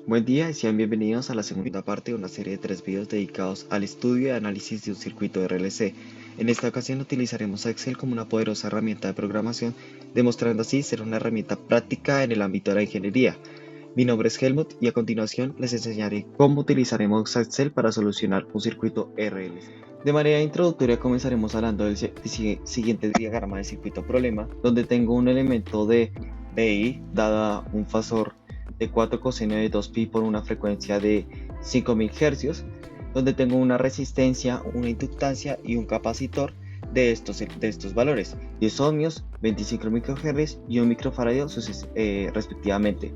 Buen día y sean bienvenidos a la segunda parte de una serie de 3 videos dedicados al estudio y análisis de un circuito RLC. En esta ocasión utilizaremos a Excel como una poderosa herramienta de programación, demostrando así ser una herramienta práctica en el ámbito de la ingeniería. Mi nombre es Helmut y a continuación les enseñaré cómo utilizaremos a Excel para solucionar un circuito RLC. De manera introductoria comenzaremos hablando del siguiente diagrama de circuito problema, donde tengo un elemento de BI dada un fasor de 4 coseno de 2pi por una frecuencia de 5000 Hz, donde tengo una resistencia, una inductancia y un capacitor de estos valores, 10 ohmios, 25 microhenries y 1 microfarad respectivamente.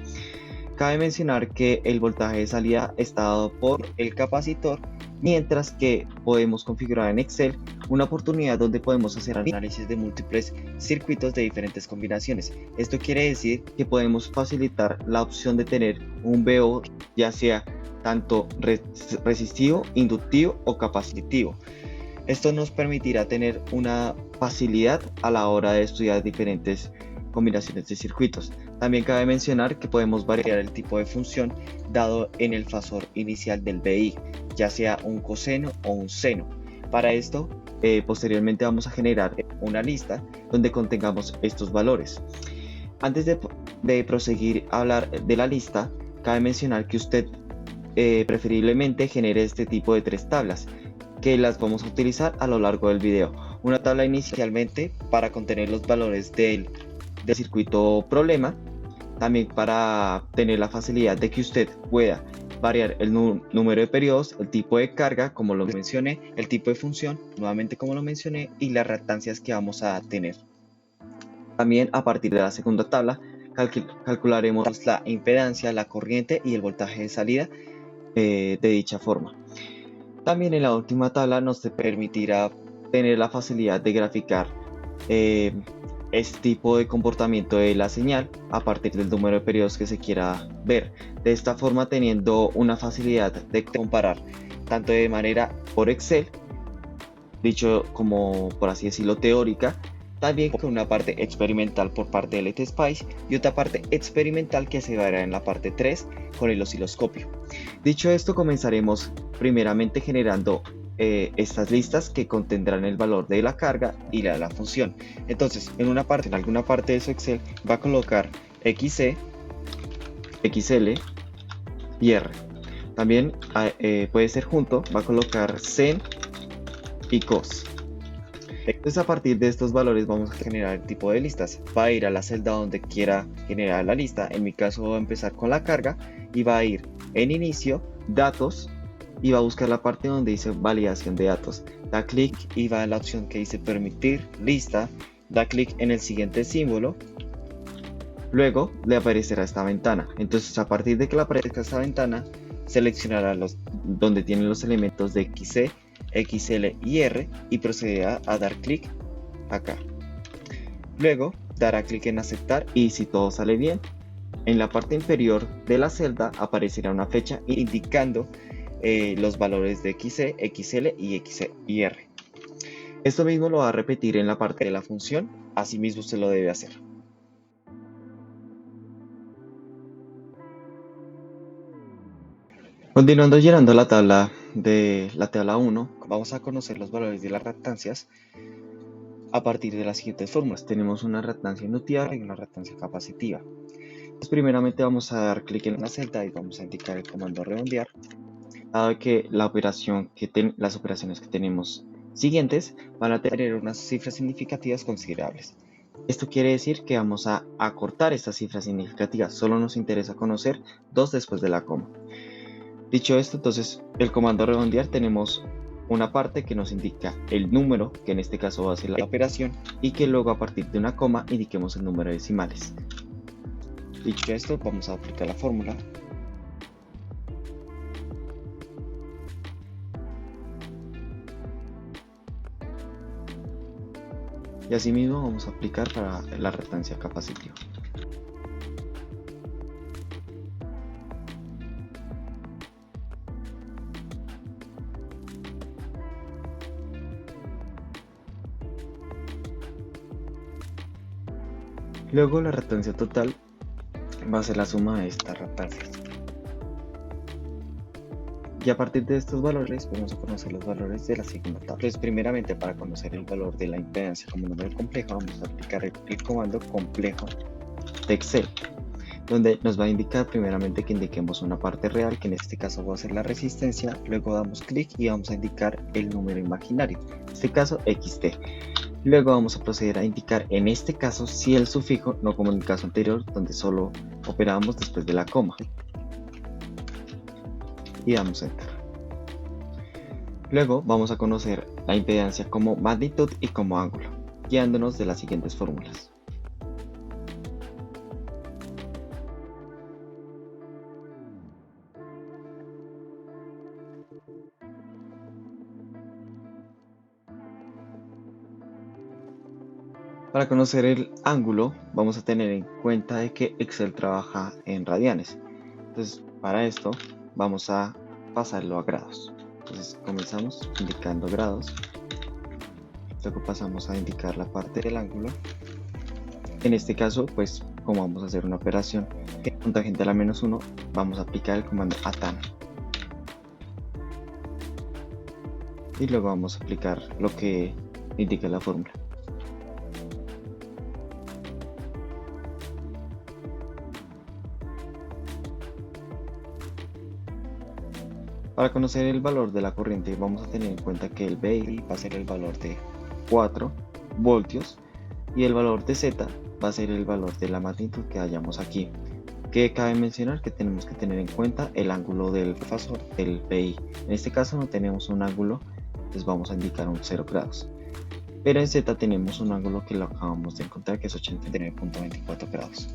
Cabe mencionar que el voltaje de salida está dado por el capacitor, mientras que podemos configurar en Excel una oportunidad donde podemos hacer análisis de múltiples circuitos de diferentes combinaciones. Esto quiere decir que podemos facilitar la opción de tener un VO ya sea tanto resistivo, inductivo o capacitivo. Esto nos permitirá tener una facilidad a la hora de estudiar diferentes combinaciones de circuitos. También cabe mencionar que podemos variar el tipo de función dado en el fasor inicial del BI, ya sea un coseno o un seno. Para esto, posteriormente vamos a generar una lista donde contengamos estos valores. Antes de proseguir a hablar de la lista, cabe mencionar que usted preferiblemente genere este tipo de 3 tablas, que las vamos a utilizar a lo largo del video. Una tabla inicialmente para contener los valores del circuito problema, también para tener la facilidad de que usted pueda variar el número de periodos, el tipo de carga, como lo mencioné, el tipo de función, nuevamente como lo mencioné, y las reactancias que vamos a tener. También a partir de la segunda tabla calcularemos la impedancia, la corriente y el voltaje de salida de dicha forma. También en la última tabla nos permitirá tener la facilidad de graficar este tipo de comportamiento de la señal a partir del número de periodos que se quiera ver. De esta forma, teniendo una facilidad de comparar tanto de manera por Excel, dicho como por así decirlo teórica, también con una parte experimental por parte del LTSpice y otra parte experimental que se verá en la parte 3 con el osciloscopio. Dicho esto, comenzaremos primeramente generando estas listas que contendrán el valor de la carga y la función. Entonces, en alguna parte de su Excel va a colocar XC, XL y R. También puede ser junto, va a colocar Sen y Cos. Entonces, a partir de estos valores vamos a generar el tipo de listas. Va a ir a la celda donde quiera generar la lista. En mi caso voy a empezar con la carga y va a ir en inicio, datos, y va a buscar la parte donde dice validación de datos. Da clic y va a la opción que dice permitir lista. Da clic en el siguiente símbolo. Luego le aparecerá esta ventana. Entonces, a partir de que le aparezca esta ventana, seleccionará donde tienen los elementos de XC, XL y R y procederá a dar clic acá. Luego dará clic en aceptar y si todo sale bien, en la parte inferior de la celda aparecerá una fecha indicando los valores de XC, XL y R. Esto mismo lo va a repetir en la parte de la función, asimismo se lo debe hacer. Continuando llenando la tabla de la tabla 1, vamos a conocer los valores de las reactancias a partir de las siguientes fórmulas. Tenemos una reactancia inductiva y una reactancia capacitiva. Entonces, primeramente vamos a dar clic en la celda y vamos a indicar el comando redondear, dado que las operaciones que tenemos siguientes van a tener unas cifras significativas considerables. Esto quiere decir que vamos a acortar estas cifras significativas, solo nos interesa conocer 2 después de la coma. Dicho esto, entonces el comando redondear tenemos una parte que nos indica el número, que en este caso va a ser la operación, y que luego a partir de una coma indiquemos el número de decimales. Dicho esto, vamos a aplicar la fórmula. Y asimismo vamos a aplicar para la reactancia capacitiva. Luego la reactancia total va a ser la suma de estas reactancias. Y a partir de estos valores vamos a conocer los valores de la segunda tabla. Entonces, primeramente, para conocer el valor de la impedancia como número complejo, vamos a aplicar el comando complejo de Excel, donde nos va a indicar primeramente que indiquemos una parte real, que en este caso va a ser la resistencia. Luego damos clic y vamos a indicar el número imaginario, en este caso XT. Luego vamos a proceder a indicar en este caso si el sufijo, no como en el caso anterior donde solo operábamos después de la coma, y damos enter. Luego vamos a conocer la impedancia como magnitud y como ángulo, guiándonos de las siguientes fórmulas. Para conocer el ángulo vamos a tener en cuenta de que Excel trabaja en radianes. Entonces, para esto vamos a pasarlo a grados. Entonces comenzamos indicando grados, luego pasamos a indicar la parte del ángulo. En este caso, pues como vamos a hacer una operación con tangente a la -1, vamos a aplicar el comando atan. Y luego vamos a aplicar lo que indica la fórmula. Para conocer el valor de la corriente vamos a tener en cuenta que el BI va a ser el valor de 4 voltios y el valor de Z va a ser el valor de la magnitud que hallamos aquí. Que cabe mencionar que tenemos que tener en cuenta el ángulo del fasor del BI. En este caso no tenemos un ángulo, entonces vamos a indicar un 0 grados. Pero en Z tenemos un ángulo que lo acabamos de encontrar, que es 89.24 grados.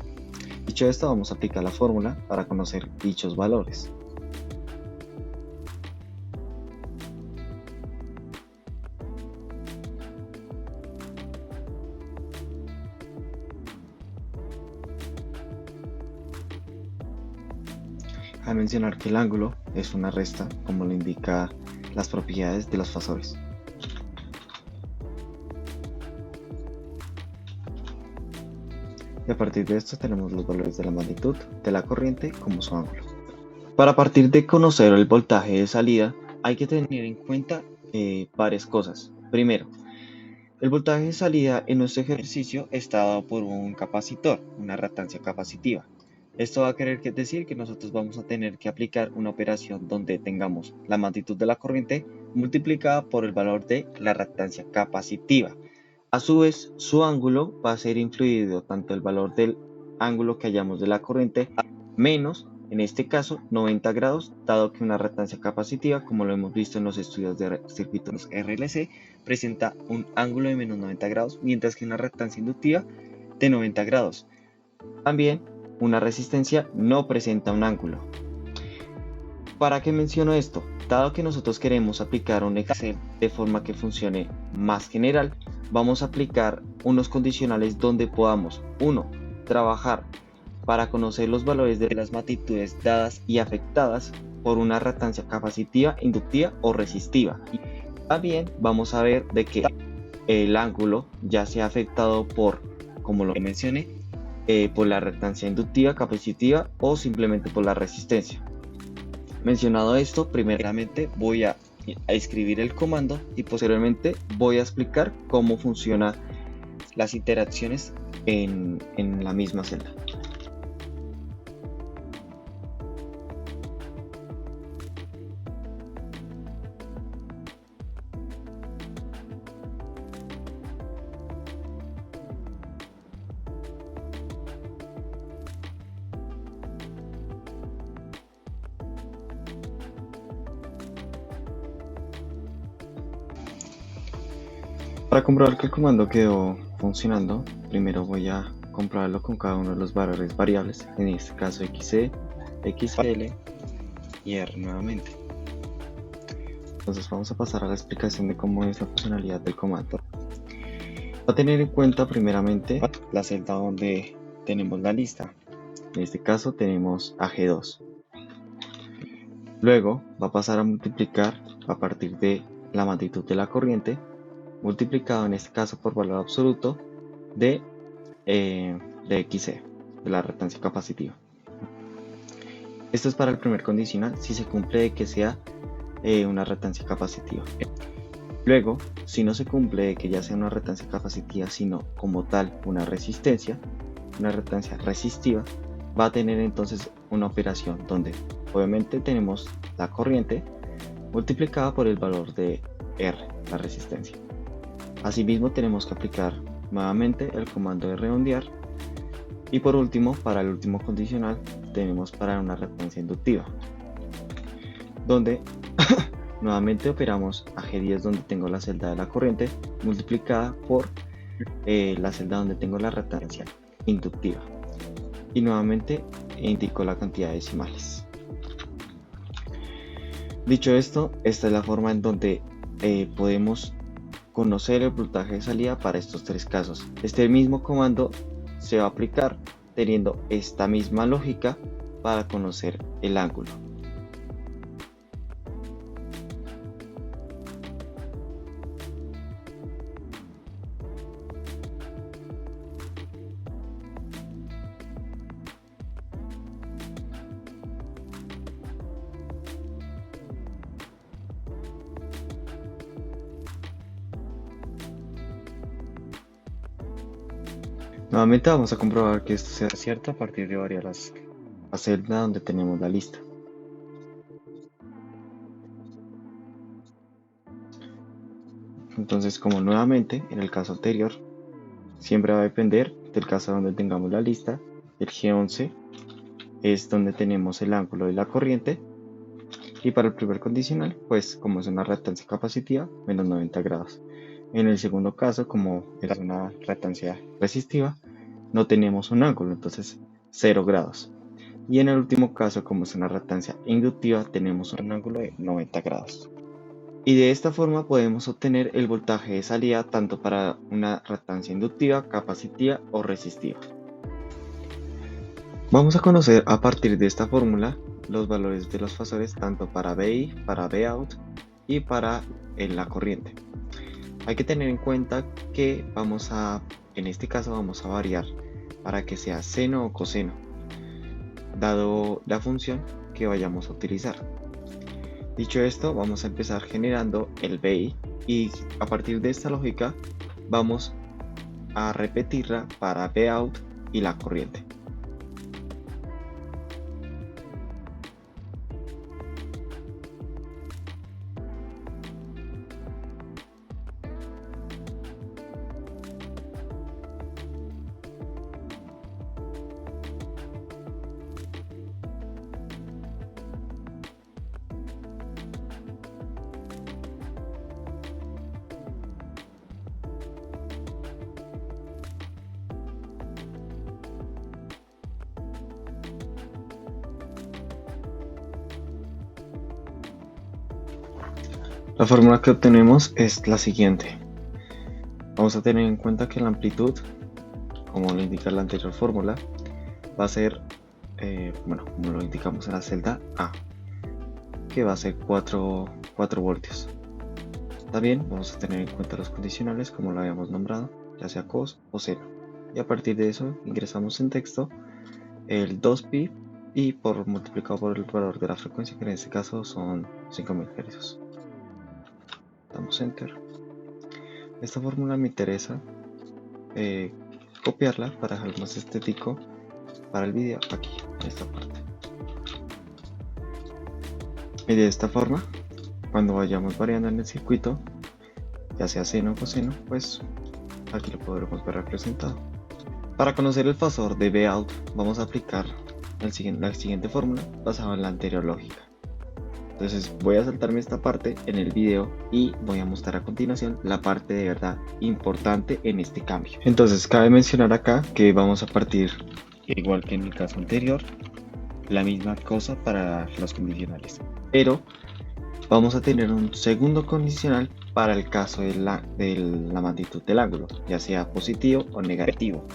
Dicho esto, vamos a aplicar la fórmula para conocer dichos valores. A mencionar que el ángulo es una resta, como lo indica las propiedades de los fasores. Y a partir de esto tenemos los valores de la magnitud de la corriente como su ángulo. Para partir de conocer el voltaje de salida, hay que tener en cuenta varias cosas. Primero, el voltaje de salida en nuestro ejercicio está dado por un capacitor, una reactancia capacitiva. Esto va a querer decir que nosotros vamos a tener que aplicar una operación donde tengamos la magnitud de la corriente multiplicada por el valor de la reactancia capacitiva. A su vez, su ángulo va a ser influido tanto el valor del ángulo que hallamos de la corriente menos, en este caso, 90 grados, dado que una reactancia capacitiva, como lo hemos visto en los estudios de circuitos RLC, presenta un ángulo de menos 90 grados, mientras que una reactancia inductiva de 90 grados. También, una resistencia no presenta un ángulo. ¿Para qué menciono esto? Dado que nosotros queremos aplicar un Excel de forma que funcione más general, vamos a aplicar unos condicionales donde podamos, 1, trabajar para conocer los valores de las magnitudes dadas y afectadas por una reactancia capacitiva, inductiva o resistiva. Y también vamos a ver de que el ángulo ya sea afectado por, como lo mencioné, por la reactancia inductiva, capacitiva o simplemente por la resistencia. Mencionado esto, primeramente voy a escribir el comando y posteriormente voy a explicar cómo funcionan las interacciones en la misma celda. Para comprobar que el comando quedó funcionando, primero voy a comprobarlo con cada uno de los valores variables, en este caso XC, XL y R nuevamente. Entonces vamos a pasar a la explicación de cómo es la funcionalidad del comando. Va a tener en cuenta primeramente la celda donde tenemos la lista, en este caso tenemos a G2. Luego va a pasar a multiplicar a partir de la magnitud de la corriente, multiplicado en este caso por valor absoluto de XC, de la reactancia capacitiva. Esto es para el primer condicional, si se cumple de que sea una reactancia capacitiva. Luego, si no se cumple que ya sea una reactancia capacitiva, sino como tal una resistencia, una reactancia resistiva, va a tener entonces una operación donde obviamente tenemos la corriente multiplicada por el valor de R, la resistencia. Asimismo tenemos que aplicar nuevamente el comando de redondear, y por último, para el último condicional, tenemos para una reactancia inductiva, donde nuevamente operamos a G10 donde tengo la celda de la corriente multiplicada por la celda donde tengo la reactancia inductiva, y nuevamente indico la cantidad de decimales. Dicho esto, esta es la forma en donde podemos conocer el voltaje de salida para estos tres casos. Este mismo comando se va a aplicar teniendo esta misma lógica para conocer el ángulo. Nuevamente vamos a comprobar que esto sea cierto a partir de variar la celda donde tenemos la lista. Entonces, como nuevamente en el caso anterior, siempre va a depender del caso donde tengamos la lista. El G11 es donde tenemos el ángulo de la corriente, y para el primer condicional, pues como es una reactancia capacitiva, menos 90 grados. En el segundo caso, como es una reactancia resistiva, no tenemos un ángulo, entonces 0 grados. Y en el último caso, como es una reactancia inductiva, tenemos un ángulo de 90 grados. Y de esta forma podemos obtener el voltaje de salida tanto para una reactancia inductiva, capacitiva o resistiva. Vamos a conocer a partir de esta fórmula los valores de los fasores tanto para VI, para Vout y para la corriente. Hay que tener en cuenta que en este caso vamos a variar para que sea seno o coseno, dado la función que vayamos a utilizar. Dicho esto, vamos a empezar generando el VI, y a partir de esta lógica vamos a repetirla para Vout y la corriente. La fórmula que obtenemos es la siguiente. Vamos a tener en cuenta que la amplitud, como lo indica la anterior fórmula, va a ser, como lo indicamos en la celda A, que va a ser 4 voltios. También vamos a tener en cuenta los condicionales, como lo habíamos nombrado, ya sea cos o seno. Y a partir de eso ingresamos en texto el 2pi y multiplicado por el valor de la frecuencia, que en este caso son 5000 Hz. Damos enter. Esta fórmula me interesa copiarla para dejarlo más estético para el video aquí, en esta parte. Y de esta forma, cuando vayamos variando en el circuito, ya sea seno o coseno, pues aquí lo podremos ver representado. Para conocer el fasor de Vout, vamos a aplicar la siguiente fórmula basada en la anterior lógica. Entonces voy a saltarme esta parte en el video y voy a mostrar a continuación la parte de verdad importante en este cambio. Entonces cabe mencionar acá que vamos a partir, igual que en el caso anterior, la misma cosa para los condicionales, pero vamos a tener un segundo condicional para el caso de la magnitud del ángulo, ya sea positivo o negativo.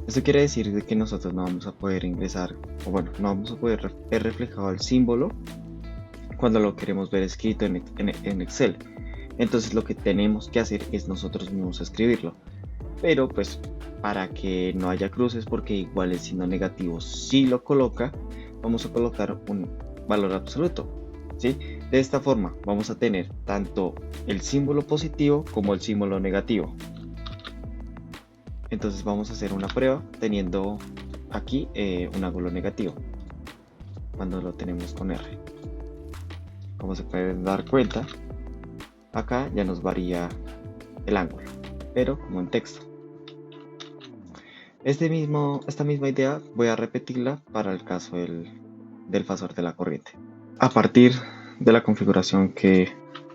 Esto quiere decir que nosotros no vamos a poder ingresar, no vamos a poder ver reflejado el símbolo cuando lo queremos ver escrito en Excel. Entonces lo que tenemos que hacer es nosotros mismos escribirlo, pero pues para que no haya cruces, porque igual el signo negativo si lo coloca, vamos a colocar un valor absoluto. ¿sí? De esta forma vamos a tener tanto el símbolo positivo como el símbolo negativo. Entonces vamos a hacer una prueba teniendo aquí un ángulo negativo cuando lo tenemos con R. Como se pueden dar cuenta, acá ya nos varía el ángulo, pero como en texto. Esta misma idea voy a repetirla para el caso del fasor de la corriente. A partir de la configuración que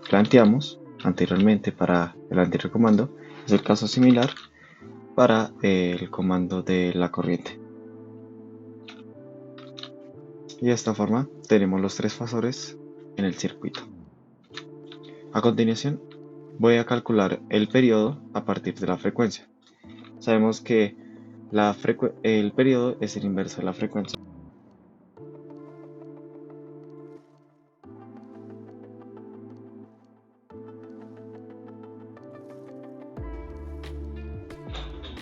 planteamos anteriormente para el anterior comando, es el caso similar para el comando de la corriente. Y de esta forma tenemos los tres fasores en el circuito. A continuación voy a calcular el periodo a partir de la frecuencia. Sabemos que el periodo es el inverso de la frecuencia.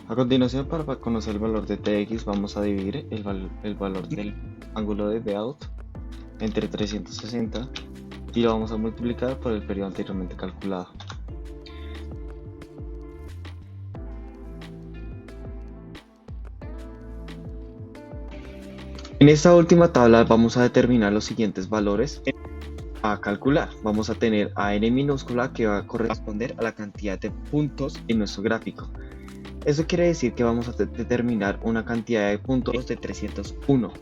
A continuación, para conocer el valor de Tx, vamos a dividir el valor del ángulo de Vout entre 360 y lo vamos a multiplicar por el periodo anteriormente calculado. En esta última tabla vamos a determinar los siguientes valores a calcular. Vamos a tener a n minúscula, que va a corresponder a la cantidad de puntos en nuestro gráfico. Eso quiere decir que vamos a determinar una cantidad de puntos de 301,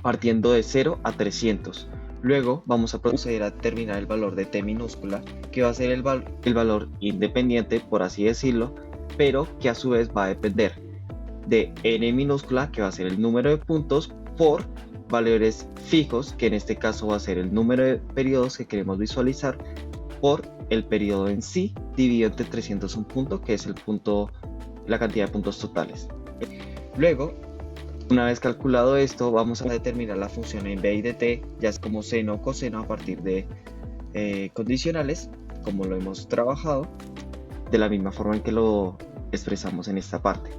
partiendo de 0 a 300. Luego vamos a proceder a determinar el valor de t minúscula, que va a ser el valor independiente, por así decirlo, pero que a su vez va a depender de n minúscula, que va a ser el número de puntos, por valores fijos, que en este caso va a ser el número de periodos que queremos visualizar, por el periodo en sí, dividido entre 301 puntos, que es la cantidad de puntos totales. Luego, una vez calculado esto, vamos a determinar la función en b y de t, ya es como seno o coseno a partir de condicionales, como lo hemos trabajado, de la misma forma en que lo expresamos en esta parte.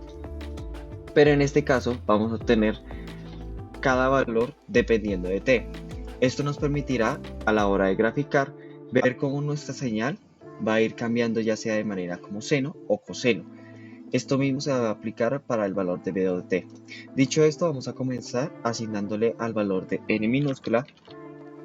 Pero en este caso vamos a obtener cada valor dependiendo de t. Esto nos permitirá a la hora de graficar ver cómo nuestra señal va a ir cambiando, ya sea de manera como seno o coseno. Esto mismo se va a aplicar para el valor de B de t. Dicho esto, vamos a comenzar asignándole al valor de n minúscula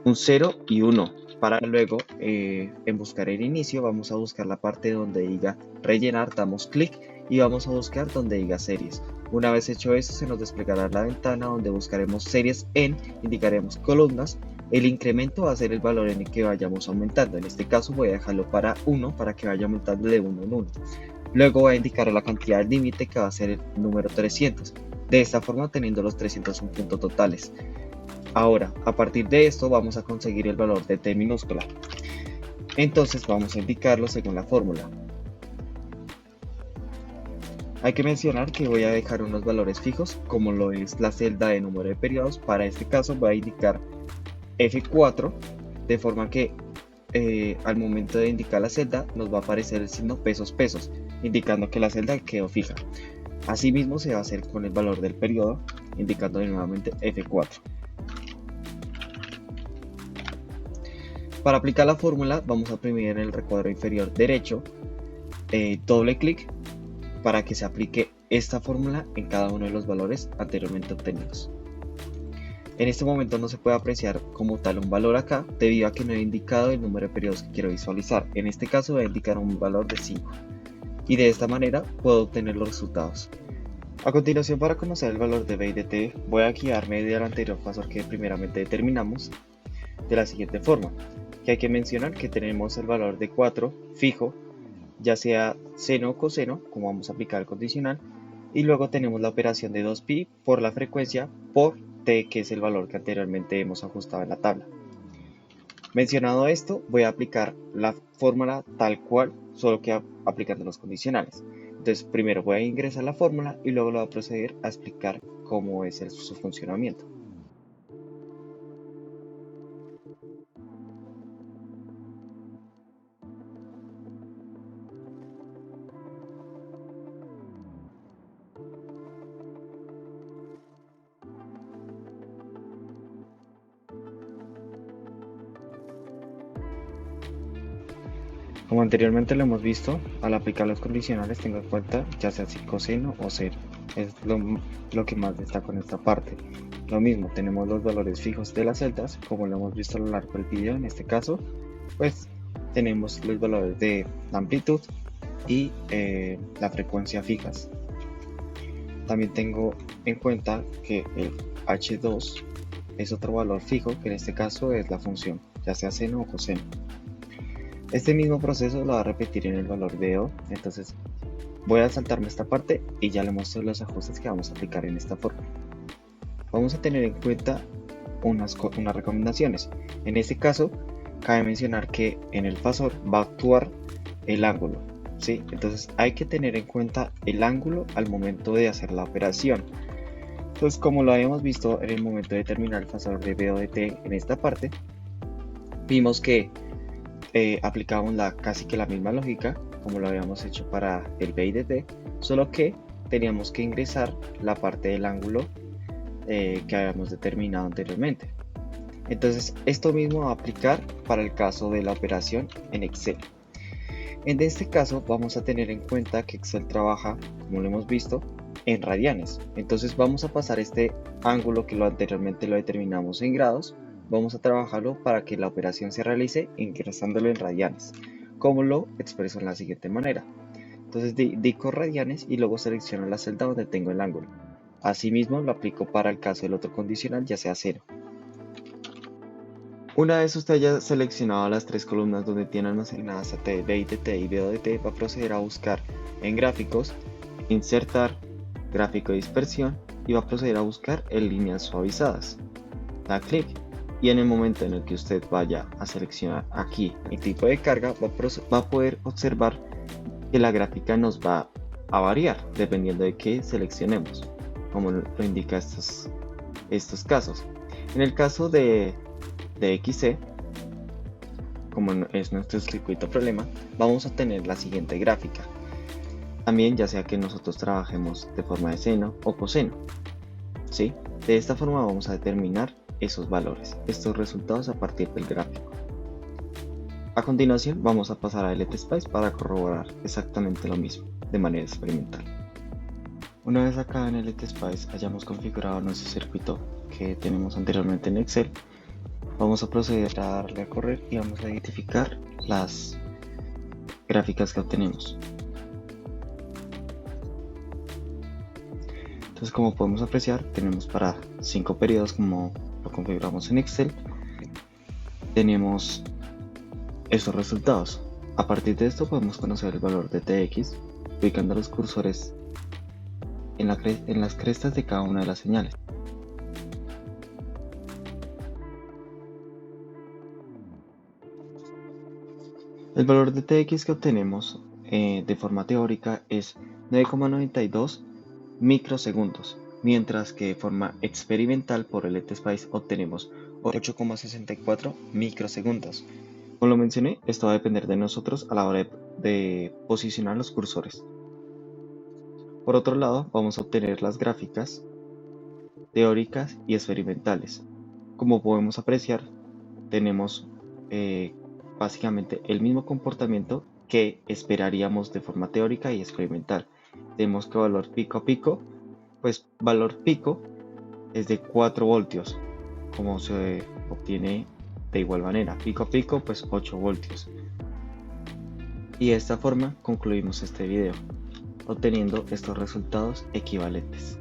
un 0 y 1. Para luego, en buscar el inicio, vamos a buscar la parte donde diga rellenar, damos clic y vamos a buscar donde diga series. Una vez hecho esto, se nos desplegará la ventana donde buscaremos series en, indicaremos columnas. El incremento va a ser el valor en el que vayamos aumentando. En este caso voy a dejarlo para 1 para que vaya aumentando de 1 en 1. Luego voy a indicar la cantidad del límite, que va a ser el número 300. De esta forma, teniendo los 301 puntos totales. Ahora, a partir de esto vamos a conseguir el valor de t minúscula. Entonces vamos a indicarlo según la fórmula. Hay que mencionar que voy a dejar unos valores fijos, como lo es la celda de número de periodos. Para este caso voy a indicar F4, de forma que al momento de indicar la celda nos va a aparecer el signo pesos, indicando que la celda quedó fija. Asimismo se va a hacer con el valor del periodo, indicando nuevamente F4. Para aplicar la fórmula vamos a oprimir en el recuadro inferior derecho, doble clic para que se aplique esta fórmula en cada uno de los valores anteriormente obtenidos. En este momento no se puede apreciar como tal un valor acá, debido a que no he indicado el número de periodos que quiero visualizar. En este caso voy a indicar un valor de 5 y de esta manera puedo obtener los resultados. A continuación, para conocer el valor de b y de t, voy a guiarme del anterior fasor que primeramente determinamos de la siguiente forma, que hay que mencionar que tenemos el valor de 4 fijo, ya sea seno o coseno, como vamos a aplicar el condicional, y luego tenemos la operación de 2pi por la frecuencia por t, que es el valor que anteriormente hemos ajustado en la tabla. Mencionado esto, voy a aplicar la fórmula tal cual, solo que aplicando los condicionales. Entonces primero voy a ingresar la fórmula y luego lo voy a proceder a explicar cómo es su funcionamiento. Como anteriormente lo hemos visto, al aplicar los condicionales tengo en cuenta ya sea si coseno o seno. Es lo que más destaco en esta parte. Lo mismo, tenemos los valores fijos de las celdas, como lo hemos visto a lo largo del video. En este caso, pues tenemos los valores de la amplitud y la frecuencia fijas. También tengo en cuenta que el H2 es otro valor fijo, que en este caso es la función, ya sea seno o coseno. Este mismo proceso lo va a repetir en el valor de O, entonces voy a saltarme esta parte y ya le muestro los ajustes que vamos a aplicar en esta forma. Vamos a tener en cuenta unas recomendaciones. En este caso, cabe mencionar que en el fasor va a actuar el ángulo, ¿sí? Entonces hay que tener en cuenta el ángulo al momento de hacer la operación. Entonces, como lo habíamos visto en el momento de determinar el fasor de B o de T en esta parte, vimos que aplicábamos casi que la misma lógica como lo habíamos hecho para el B y de T, solo que teníamos que ingresar la parte del ángulo que habíamos determinado anteriormente. Entonces esto mismo va a aplicar para el caso de la operación en Excel. En este caso vamos a tener en cuenta que Excel trabaja, como lo hemos visto, en radianes. Entonces vamos a pasar este ángulo que anteriormente lo determinamos en grados, vamos a trabajarlo para que la operación se realice ingresándolo en radianes, como lo expreso en la siguiente manera. Entonces dedico radianes y luego selecciono la celda donde tengo el ángulo. Asimismo lo aplico para el caso del otro condicional, ya sea 0. Una vez usted haya seleccionado las tres columnas donde tiene almacenadas AT, B de T y B de T, va a proceder a buscar en gráficos, insertar, gráfico de dispersión y va a proceder a buscar en líneas suavizadas. Da clic y en el momento en el que usted vaya a seleccionar aquí el tipo de carga, va a poder observar que la gráfica nos va a variar dependiendo de qué seleccionemos, como lo indica estos casos. En el caso de XC, como es nuestro circuito problema, vamos a tener la siguiente gráfica. También ya sea que nosotros trabajemos de forma de seno o coseno, ¿sí? De esta forma vamos a determinar esos valores, estos resultados a partir del gráfico. A continuación vamos a pasar a LTSpice para corroborar exactamente lo mismo de manera experimental. Una vez acá en LTSpice hayamos configurado nuestro circuito que tenemos anteriormente en Excel, vamos a proceder a darle a correr y vamos a identificar las gráficas que obtenemos. Entonces, como podemos apreciar, tenemos para 5 periodos como lo configuramos en Excel. Tenemos estos resultados. A partir de esto podemos conocer el valor de TX ubicando los cursores en las crestas de cada una de las señales. El valor de TX que obtenemos de forma teórica es 9,92 microsegundos, mientras que de forma experimental por el LTSpice obtenemos 8,64 microsegundos. Como lo mencioné, esto va a depender de nosotros a la hora de posicionar los cursores. Por otro lado, vamos a obtener las gráficas teóricas y experimentales. Como podemos apreciar, tenemos básicamente el mismo comportamiento que esperaríamos de forma teórica y experimental. Tenemos que valor pico a pico, pues valor pico es de 4 voltios, como se obtiene de igual manera, pico a pico pues 8 voltios. Y de esta forma concluimos este video, obteniendo estos resultados equivalentes.